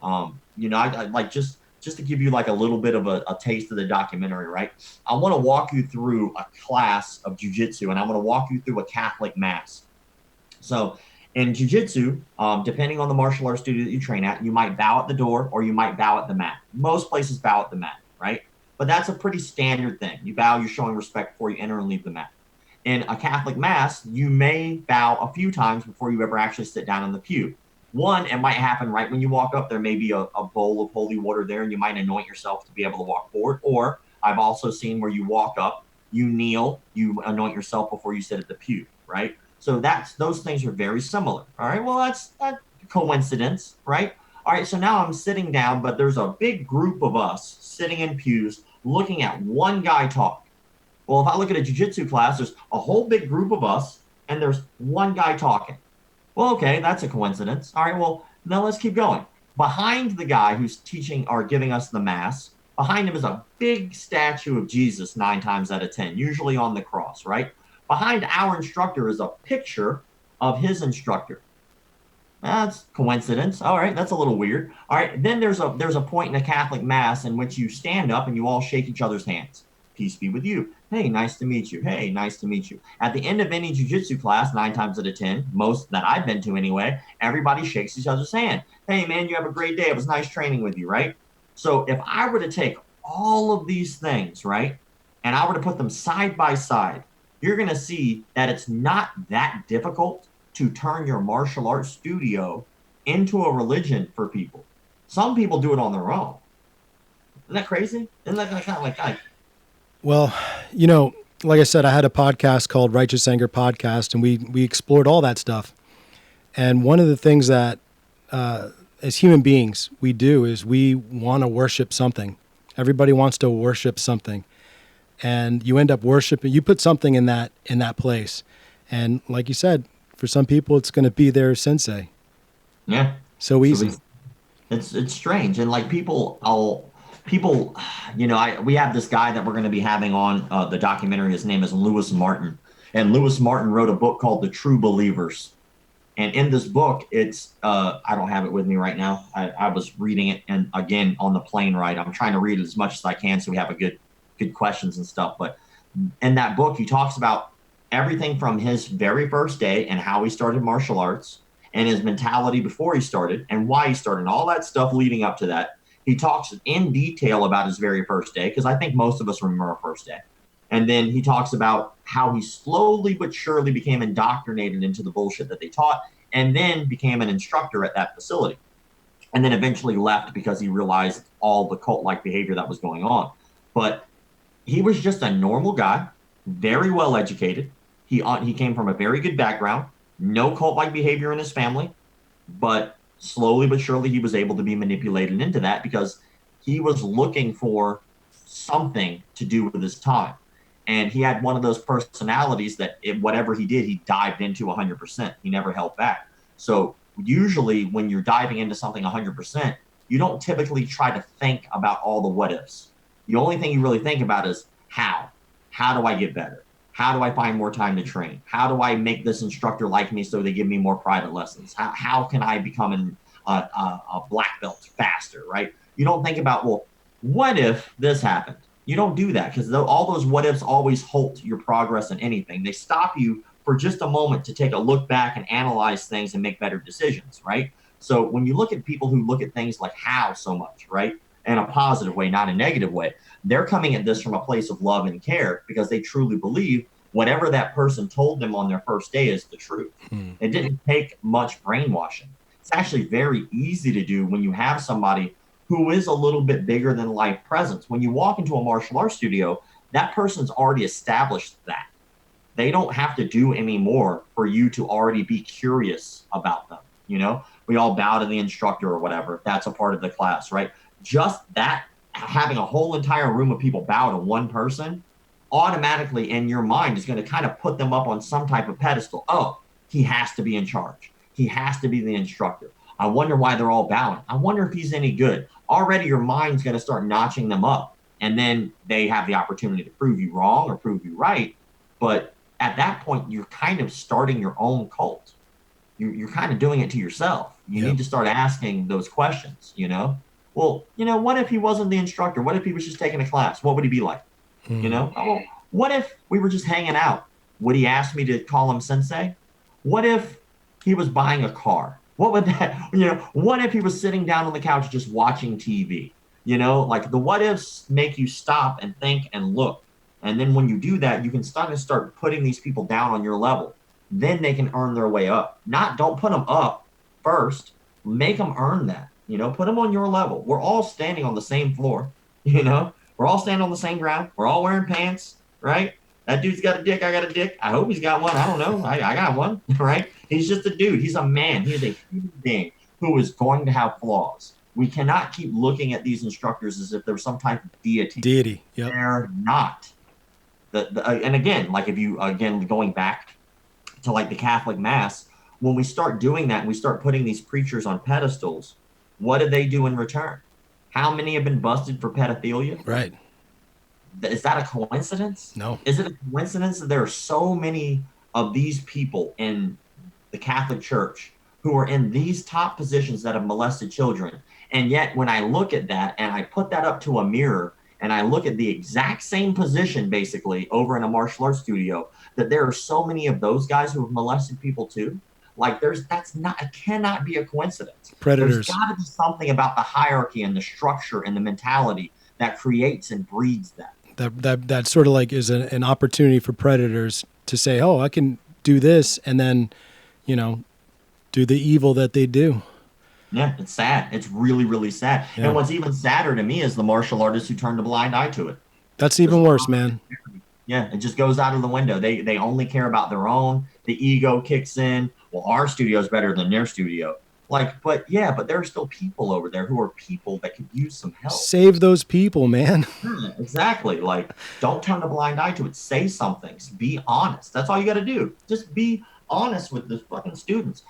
I like just to give you like a little bit of a taste of the documentary, right? I want to walk you through a class of jujitsu, and I'm going to walk you through a Catholic mass. So in jujitsu, depending on the martial arts studio that you train at, you might bow at the door or you might bow at the mat. Most places bow at the mat, right? But that's a pretty standard thing. You bow, you're showing respect before you enter and leave the mat. In a Catholic mass, you may bow a few times before you ever actually sit down in the pew. One, it might happen right when you walk up. There may be a bowl of holy water there, and you might anoint yourself to be able to walk forward. Or I've also seen where you walk up, you kneel, you anoint yourself before you sit at the pew, right? So that's those things are very similar. All right. Well, that coincidence, right? All right. So now I'm sitting down, but there's a big group of us sitting in pews looking at one guy talk. Well, if I look at a jujitsu class, there's a whole big group of us and there's one guy talking. Well, okay, that's a coincidence. All right, well, now let's keep going. Behind the guy who's teaching or giving us the mass, behind him is a big statue of Jesus 9 times out of 10, usually on the cross, right? Behind our instructor is a picture of his instructor. That's coincidence. All right, that's a little weird. All right, then there's a point in a Catholic mass in which you stand up and you all shake each other's hands. Peace be with you. Hey, nice to meet you. Hey, nice to meet you. At the end of any jujitsu class, 9 times out of 10, most that I've been to anyway, everybody shakes each other's hand. Hey, man, you have a great day. It was nice training with you, right? So if I were to take all of these things, right, and I were to put them side by side, you're going to see that it's not that difficult to turn your martial arts studio into a religion for people. Some people do it on their own. Isn't that crazy? Isn't that kind of like Well, like I said, I had a podcast called Righteous Anger Podcast, and we explored all that stuff. And one of the things that, as human beings, we do is we want to worship something. Everybody wants to worship something, and you end up worshiping. You put something in that place, and like you said, for some people, it's going to be their sensei. yeah? So So easy. it's strange, and like people, we have this guy that we're going to be having on the documentary. His name is Lewis Martin, and Lewis Martin wrote a book called The True Believers. And in this book, it's I don't have it with me right now. I was reading it, and again on the plane ride, I'm trying to read it as much as I can so we have a good questions and stuff. But in that book, he talks about everything from his very first day and how he started martial arts and his mentality before he started and why he started and all that stuff leading up to that. He talks in detail about his very first day because I think most of us remember our first day. And then he talks about how he slowly but surely became indoctrinated into the bullshit that they taught and then became an instructor at that facility. And then eventually left because he realized all the cult like behavior that was going on. But he was just a normal guy, very well educated. He came from a very good background, no cult like behavior in his family, but slowly but surely he was able to be manipulated into that because he was looking for something to do with his time. And he had one of those personalities that whatever he did, he dived into 100%. He never held back. So usually when you're diving into something 100%, you don't typically try to think about all the what ifs. The only thing you really think about is how. How do I get better? How do I find more time to train? How do I make this instructor like me so they give me more private lessons? How can I become a black belt faster, right? You don't think about, well, what if this happened? You don't do that because all those what ifs always halt your progress in anything. They stop you for just a moment to take a look back and analyze things and make better decisions, right? So when you look at people who look at things like how so much, right? In a positive way, not a negative way, they're coming at this from a place of love and care because they truly believe whatever that person told them on their first day is the truth. Hmm. It didn't take much brainwashing. It's actually very easy to do when you have somebody who is a little bit bigger than life presence. When you walk into a martial arts studio, that person's already established that. They don't have to do any more for you to already be curious about them. We all bow to the instructor or whatever. That's a part of the class, right? Just that, having a whole entire room of people bow to one person automatically in your mind is going to kind of put them up on some type of pedestal. Oh, he has to be in charge. He has to be the instructor. I wonder why they're all bowing. I wonder if he's any good. Already your mind's going to start notching them up. And then they have the opportunity to prove you wrong or prove you right. But at that point, you're kind of starting your own cult. you're kind of doing it to yourself. You Yep. need to start asking those questions, Well, what if he wasn't the instructor? What if he was just taking a class? What would he be like? Mm. Well, what if we were just hanging out? Would he ask me to call him sensei? What if he was buying a car? What would that, what if he was sitting down on the couch just watching TV? Like the what ifs make you stop and think and look. And then when you do that, you can start putting these people down on your level. Then they can earn their way up. Not don't put them up first. Make them earn that. Put them on your level. We're all standing on the same floor. We're all standing on the same ground. We're all wearing pants, right? That dude's got a dick. I got a dick. I hope he's got one. I don't know. I got one, right? He's just a dude. He's a man. He is a human being who is going to have flaws. We cannot keep looking at these instructors as if they're some type of deity. Deity. Yep. They're not. And again, like if you, again, going back to like the Catholic Mass, when we start doing that and we start putting these preachers on pedestals, what do they do in return? How many have been busted for pedophilia? Right. Is that a coincidence? No. Is it a coincidence that there are so many of these people in the Catholic Church who are in these top positions that have molested children? And yet when I look at that and I put that up to a mirror and I look at the exact same position basically over in a martial arts studio, that there are so many of those guys who have molested people too. Like it cannot be a coincidence. Predators. There's got to be something about the hierarchy and the structure and the mentality that creates and breeds that. That sort of like is an opportunity for predators to say, oh, I can do this, and then, do the evil that they do. Yeah, it's sad. It's really, really sad. Yeah. And what's even sadder to me is the martial artists who turn a blind eye to it. That's even worse, man. Yeah, it just goes out of the window. They only care about their own. The ego kicks in. Well, our studio is better than their studio. But there are still people over there who are people that could use some help. Save those people, man. Yeah, exactly. Like, don't turn a blind eye to it. Say something. Be honest. That's all you got to do. Just be honest with the fucking students.